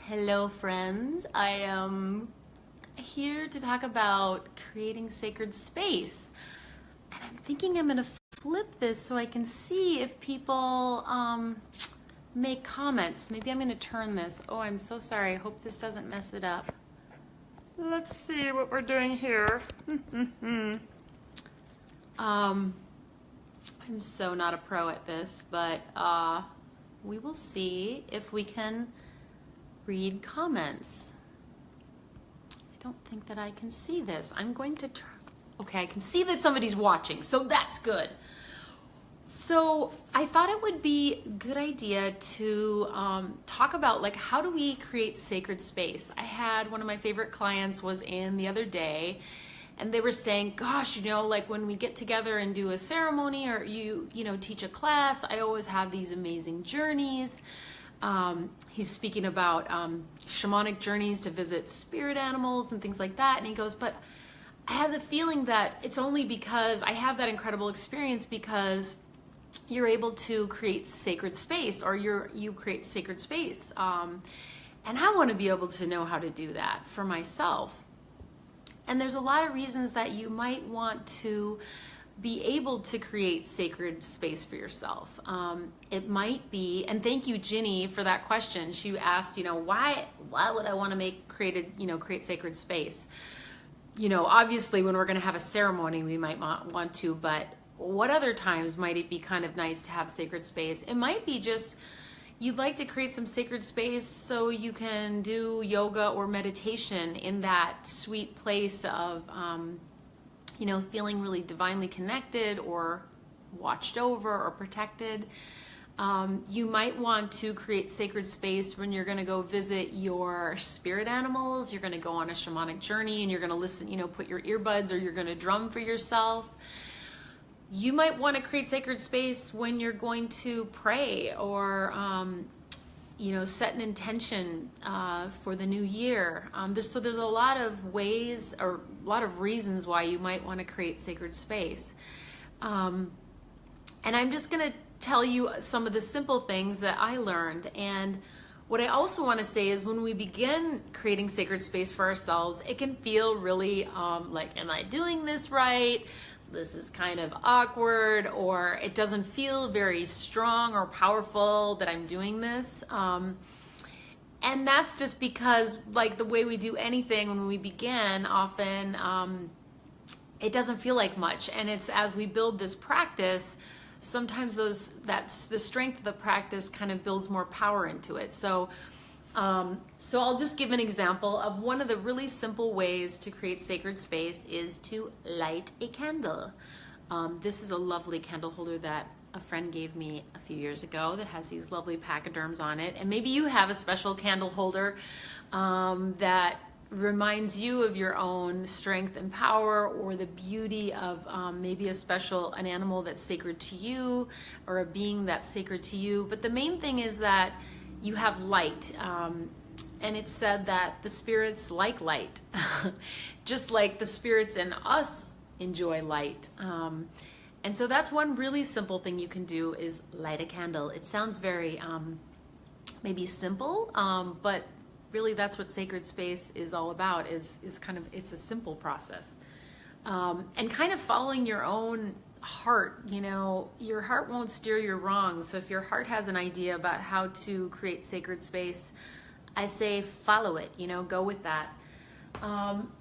Hello, friends. I am here to talk about creating sacred space. And I'm thinking I'm going to flip this so I can see if people make comments. Maybe I'm going to turn this. Oh, I'm so sorry. I hope this doesn't mess it up. Let's see what we're doing here. I'm so not a pro at this, but we will see if we can read comments. I don't think that I can see this. I'm going to try. Okay, I can see that somebody's watching, so that's good. So I thought it would be a good idea to talk about, like, how do we create sacred space? I had one of my favorite clients was in the other day, and they were saying, gosh, like when we get together and do a ceremony or you teach a class, I always have these amazing journeys. He's speaking about shamanic journeys to visit spirit animals and things like that. And he goes, but I have the feeling that it's only because I have that incredible experience because you're able to create sacred space, or you create sacred space. And I want to be able to know how to do that for myself. And there's a lot of reasons that you might want to be able to create sacred space for yourself. It might be, and thank you, Ginny, for that question. She asked, why would I want to create sacred space? Obviously when we're going to have a ceremony, we might want to, but what other times might it be kind of nice to have sacred space? It might be just you'd like to create some sacred space so you can do yoga or meditation in that sweet place of, feeling really divinely connected or watched over or protected. You might want to create sacred space when you're going to go visit your spirit animals. You're going to go on a shamanic journey and you're going to listen, put your earbuds, or you're going to drum for yourself. You might want to create sacred space when you're going to pray or, set an intention for the new year. There's a lot of ways or a lot of reasons why you might want to create sacred space. And I'm just going to tell you some of the simple things that I learned. And what I also want to say is when we begin creating sacred space for ourselves, it can feel really like, am I doing this right? This is kind of awkward, or it doesn't feel very strong or powerful that I'm doing this. And that's just because, like, the way we do anything when we begin, often it doesn't feel like much. And it's as we build this practice, sometimes that's the strength of the practice kind of builds more power into it. So I'll just give an example of one of the really simple ways to create sacred space is to light a candle. This is a lovely candle holder that a friend gave me a few years ago that has these lovely pachyderms on it. And maybe you have a special candle holder that reminds you of your own strength and power, or the beauty of maybe an animal that's sacred to you, or a being that's sacred to you. But the main thing is that you have light, and it's said that the spirits like light, just like the spirits in us enjoy light. And so that's one really simple thing you can do is light a candle. It sounds very maybe simple, but really that's what sacred space is all about, is it's a simple process. And kind of following your own heart. Your heart won't steer you wrong. So if your heart has an idea about how to create sacred space, I say follow it, go with that.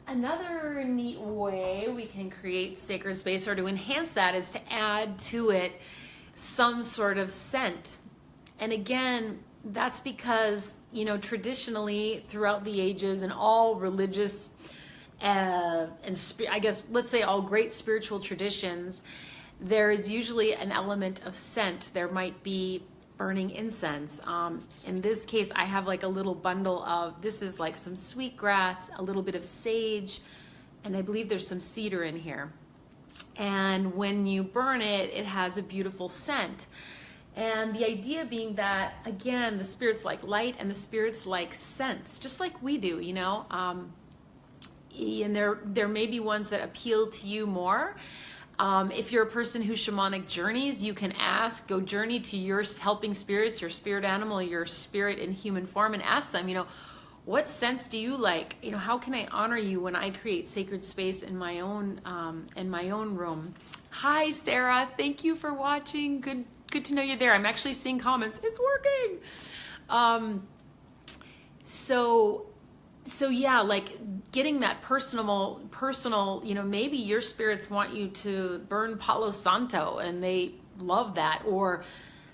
Another neat way we can create sacred space, or to enhance that, is to add to it some sort of scent. And again, that's because, traditionally throughout the ages and all religious I guess let's say all great spiritual traditions, there is usually an element of scent. There might be burning incense. In this case, I have like a little bundle of, this is like some sweetgrass, a little bit of sage, and I believe there's some cedar in here. And when you burn it, it has a beautiful scent. And the idea being that, again, the spirits like light and the spirits like scents, just like we do, and there may be ones that appeal to you more. If you're a person who shamanic journeys, you can go journey to your helping spirits, your spirit animal, your spirit in human form, and ask them, what scents do you like? You know, how can I honor you when I create sacred space in my own room? Hi, Sarah. Thank you for watching. Good to know you're there. I'm actually seeing comments. It's working. So yeah, like getting that personal, you know, maybe your spirits want you to burn Palo Santo and they love that, or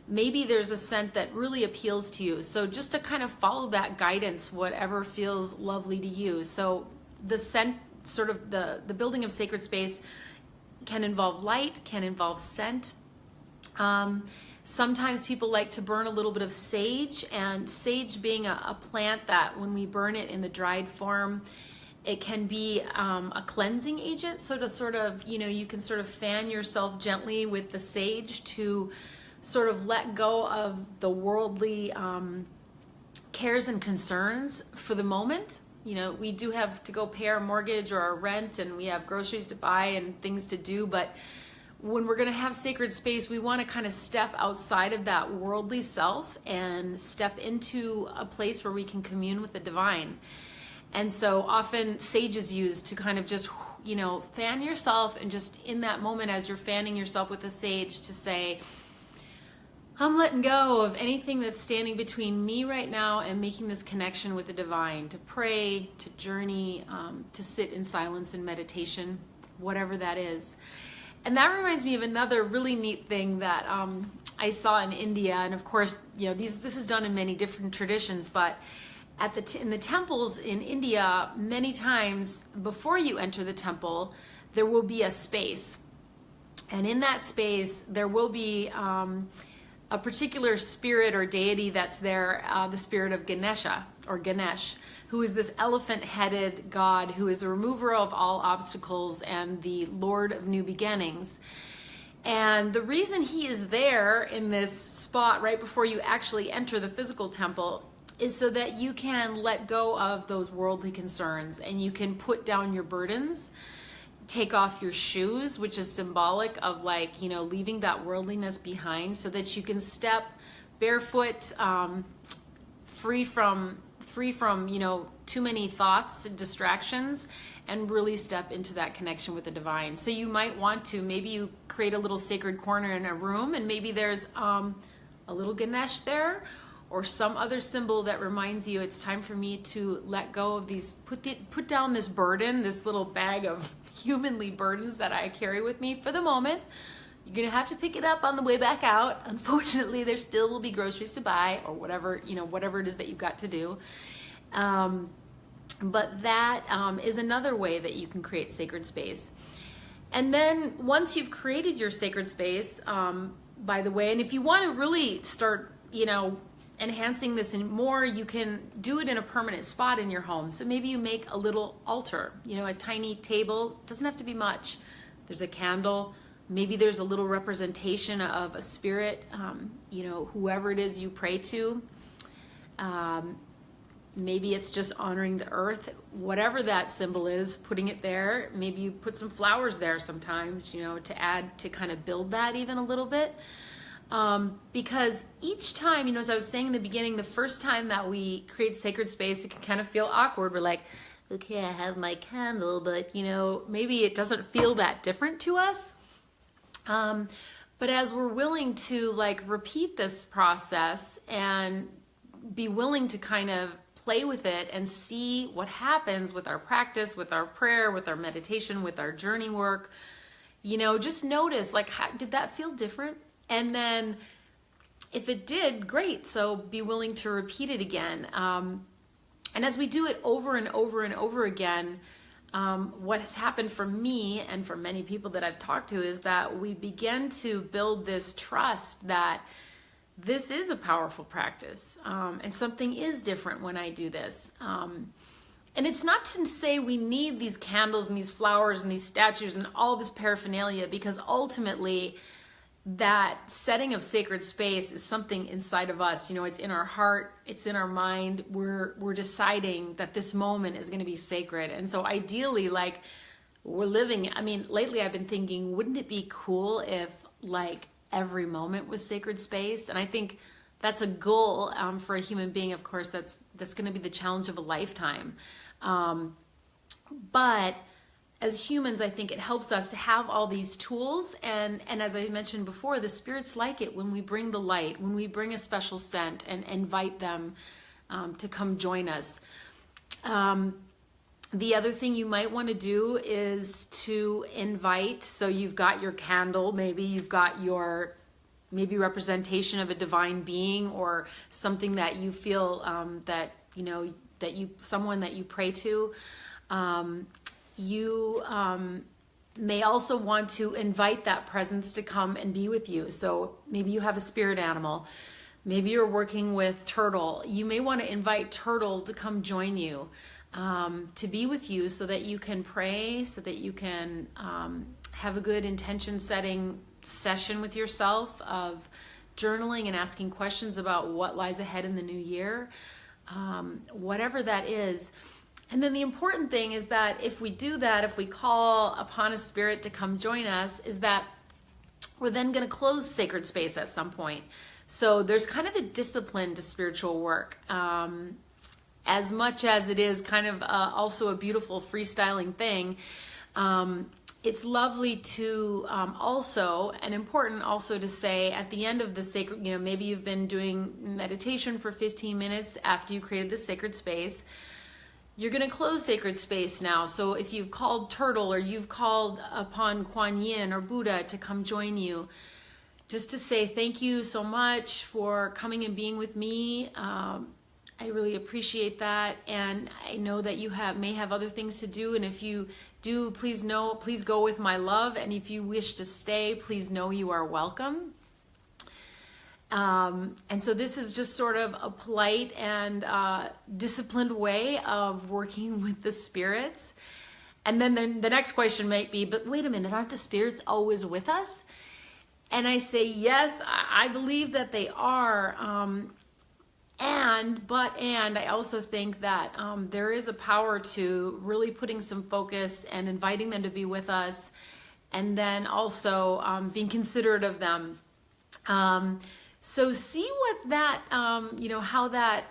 maybe there's a scent that really appeals to you. So just to kind of follow that guidance, whatever feels lovely to you. So the scent, sort of the building of sacred space can involve light, can involve scent. Sometimes people like to burn a little bit of sage, and sage being a plant that when we burn it in the dried form, it can be a cleansing agent. So to sort of, you know, you can sort of fan yourself gently with the sage to sort of let go of the worldly cares and concerns for the moment. You know, we do have to go pay our mortgage or our rent, and we have groceries to buy and things to do, but when we're going to have sacred space, we want to kind of step outside of that worldly self and step into a place where we can commune with the divine. And so often sage is used to kind of just, you know, fan yourself, and just in that moment as you're fanning yourself with the sage to say, I'm letting go of anything that's standing between me right now and making this connection with the divine, to pray, to journey, to sit in silence and meditation, whatever that is. And that reminds me of another really neat thing that I saw in India. And of course, you know, this is done in many different traditions, but in the temples in India, many times before you enter the temple, there will be a space. And in that space, there will be a particular spirit or deity that's there, the spirit of Ganesha, or Ganesh, who is this elephant-headed god who is the remover of all obstacles and the Lord of new beginnings. And the reason he is there in this spot right before you actually enter the physical temple is so that you can let go of those worldly concerns, and you can put down your burdens, take off your shoes, which is symbolic of, like, you know, leaving that worldliness behind, so that you can step barefoot, free from, you know, too many thoughts and distractions, and really step into that connection with the divine. So you might want to, maybe you create a little sacred corner in a room, and maybe there's a little Ganesh there, or some other symbol that reminds you it's time for me to let go of these, put down this burden, this little bag of humanly burdens that I carry with me for the moment. You're gonna have to pick it up on the way back out. Unfortunately, there still will be groceries to buy, or whatever, you know, whatever it is that you've got to do. But that is another way that you can create sacred space. And then once you've created your sacred space, by the way, and if you want to really start, you know, enhancing this and more, you can do it in a permanent spot in your home. So maybe you make a little altar, you know, a tiny table. Doesn't have to be much. There's a candle. Maybe there's a little representation of a spirit, you know, whoever it is you pray to. Maybe it's just honoring the earth, whatever that symbol is, putting it there. Maybe you put some flowers there sometimes, you know, to add, to kind of build that even a little bit. Because each time, you know, as I was saying in the beginning, the first time that we create sacred space, it can kind of feel awkward. We're like, okay, I have my candle, but, you know, maybe it doesn't feel that different to us. But as we're willing to, like, repeat this process and be willing to kind of play with it and see what happens with our practice, with our prayer, with our meditation, with our journey work, you know, just notice, like, how, did that feel different? And then if it did, great. So be willing to repeat it again. And as we do it over and over and over again, what has happened for me and for many people that I've talked to is that we begin to build this trust that this is a powerful practice, and something is different when I do this. And it's not to say we need these candles and these flowers and these statues and all this paraphernalia, because ultimately that setting of sacred space is something inside of us. You know, it's in our heart, it's in our mind. We're deciding that this moment is going to be sacred. And so ideally, like, we're living, I mean, lately I've been thinking, wouldn't it be cool if, like, every moment was sacred space? And I think that's a goal for a human being. Of course, that's going to be the challenge of a lifetime. But as humans, I think it helps us to have all these tools. And as I mentioned before, the spirits like it when we bring the light, when we bring a special scent and invite them to come join us. The other thing you might want to do is to invite, so you've got your candle, maybe you've got your representation of a divine being or something that you feel someone that you pray to. You may also want to invite that presence to come and be with you. So maybe you have a spirit animal. Maybe you're working with Turtle. You may want to invite Turtle to come join you, to be with you so that you can pray, so that you can have a good intention setting session with yourself of journaling and asking questions about what lies ahead in the new year, whatever that is. And then the important thing is that if we do that, if we call upon a spirit to come join us, is that we're then going to close sacred space at some point. So there's kind of a discipline to spiritual work, as much as it is kind of also a beautiful freestyling thing. It's lovely to also, and important also to say at the end of the sacred, maybe you've been doing meditation for 15 minutes after you created the sacred space. You're going to close sacred space now. So if you've called Turtle or you've called upon Kuan Yin or Buddha to come join you, just to say thank you so much for coming and being with me. I really appreciate that, and I know that you may have other things to do, and if you do, please go with my love, and if you wish to stay, please know you are welcome. And so this is just sort of a polite and disciplined way of working with the spirits. And then the next question might be, but wait a minute, aren't the spirits always with us? And I say, yes, I believe that they are. And I also think that there is a power to really putting some focus and inviting them to be with us, and then also being considerate of them. So see what that, how that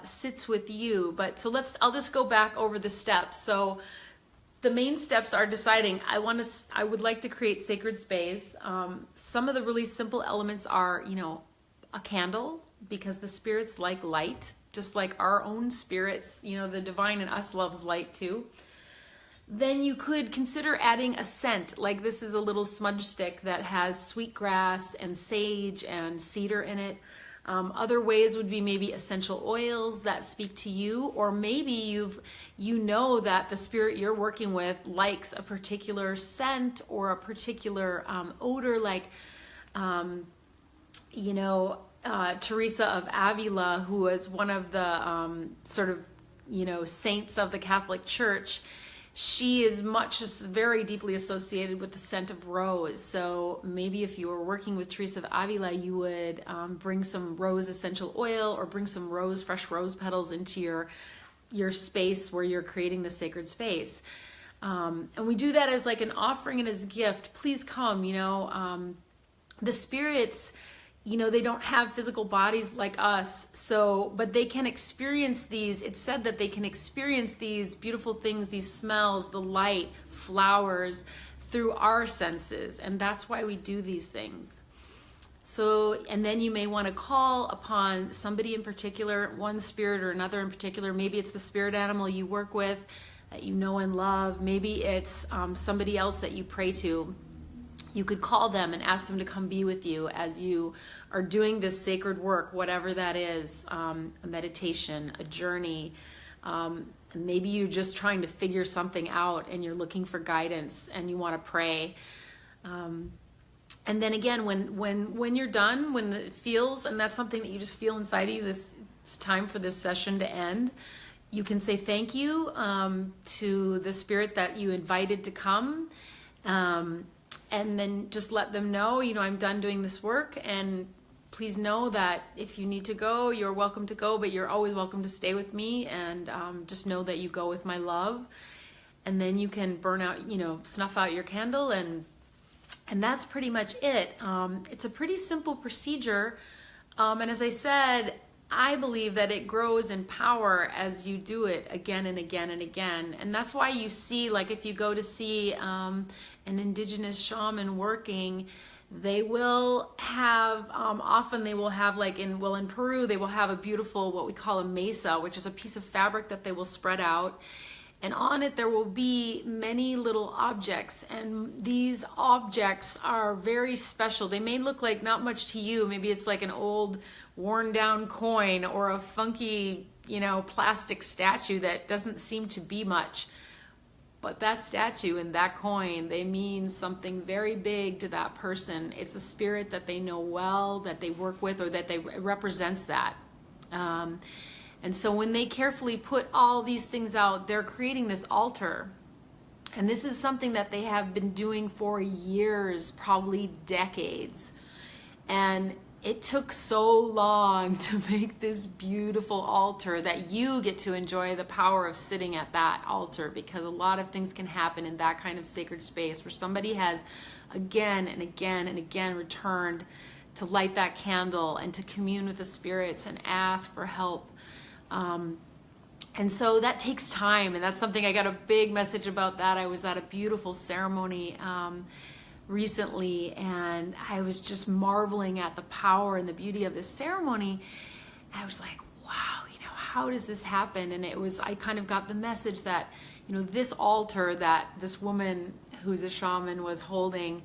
sits with you. But so I'll just go back over the steps. So the main steps are deciding, I would like to create sacred space. Some of the really simple elements are, a candle, because the spirits like light, just like our own spirits, the divine in us loves light too. Then you could consider adding a scent, like this is a little smudge stick that has sweetgrass and sage and cedar in it. Other ways would be maybe essential oils that speak to you, or maybe you know that the spirit you're working with likes a particular scent or a particular odor, like Teresa of Avila, who was one of the saints of the Catholic Church. She is very deeply associated with the scent of rose. So maybe if you were working with Teresa of Avila, you would bring some rose essential oil or bring some fresh rose petals into your space where you're creating the sacred space. And we do that as like an offering and as a gift. Please come, the spirits, they don't have physical bodies like us, but they can experience these. It's said that they can experience these beautiful things, these smells, the light, flowers, through our senses, and that's why we do these things. So, and then you may want to call upon somebody in particular, one spirit or another in particular. Maybe it's the spirit animal you work with that you know and love. Maybe it's somebody else that you pray to. You could call them and ask them to come be with you as you are doing this sacred work, whatever that is, a meditation, a journey. Maybe you're just trying to figure something out and you're looking for guidance and you want to pray. And then again, when you're done, when it feels, and that's something that you just feel inside of you, it's time for this session to end, you can say thank you to the spirit that you invited to come. And then just let them know, I'm done doing this work, and please know that if you need to go, you're welcome to go, but you're always welcome to stay with me, and just know that you go with my love. And then you can burn out, snuff out your candle, and that's pretty much it. It's a pretty simple procedure. And as I said, I believe that it grows in power as you do it again and again and again. And that's why you see, like if you go to see an indigenous shaman working, they will have, often they will have like in Peru, they will have a beautiful, what we call a mesa, which is a piece of fabric that they will spread out. And on it, there will be many little objects. And these objects are very special. They may look like not much to you. Maybe it's like an old worn down coin or a funky, plastic statue that doesn't seem to be much. But that statue and that coin, they mean something very big to that person. It's a spirit that they know well, that they work with, or that represents that. And so when they carefully put all these things out, they're creating this altar. And this is something that they have been doing for years, probably decades. And it took so long to make this beautiful altar that you get to enjoy the power of sitting at that altar, because a lot of things can happen in that kind of sacred space where somebody has again and again and again returned to light that candle and to commune with the spirits and ask for help. And so that takes time, and that's something I got a big message about that. I was at a beautiful ceremony recently, and I was just marveling at the power and the beauty of this ceremony. I was like, wow, how does this happen? And I kind of got the message that, this altar that this woman who's a shaman was holding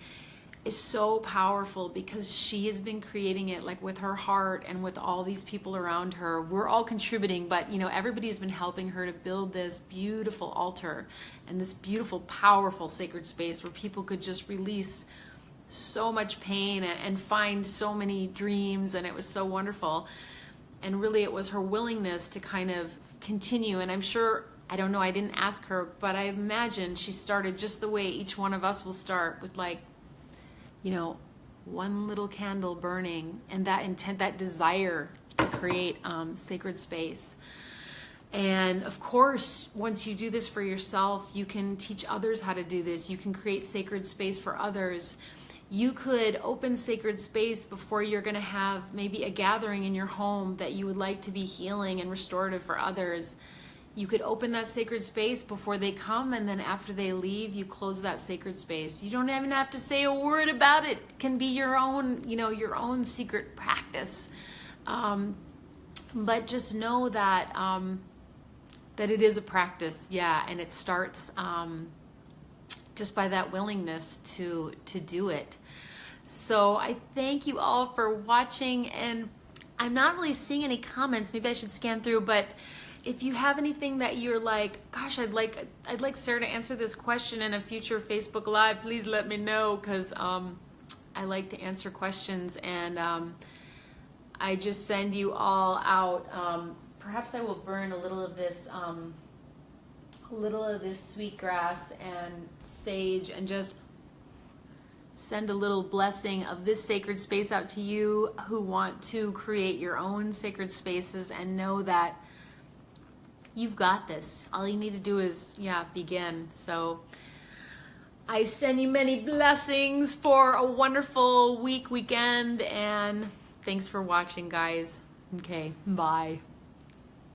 is so powerful because she has been creating it like with her heart and with all these people around her. We're all contributing, but everybody's been helping her to build this beautiful altar and this beautiful, powerful sacred space where people could just release so much pain and find so many dreams, and it was so wonderful. And really it was her willingness to kind of continue, and I'm sure, I don't know, I didn't ask her, but I imagine she started just the way each one of us will start, with like, one little candle burning, and that intent, that desire to create sacred space. And of course, once you do this for yourself, you can teach others how to do this. You can create sacred space for others. You could open sacred space before you're going to have maybe a gathering in your home that you would like to be healing and restorative for others. You could open that sacred space before they come, and then after they leave, you close that sacred space. You don't even have to say a word about it. It can be your own, your own secret practice. But just know that that it is a practice, and it starts just by that willingness to do it. So I thank you all for watching, and I'm not really seeing any comments. Maybe I should scan through, but if you have anything that you're like, gosh, I'd like Sarah to answer this question in a future Facebook Live, please let me know, because I like to answer questions, and I just send you all out. Perhaps I will burn a little of this sweetgrass and sage, and just send a little blessing of this sacred space out to you who want to create your own sacred spaces, and know that you've got this. All you need to do is, begin. So I send you many blessings for a wonderful weekend, and thanks for watching, guys. Okay, bye.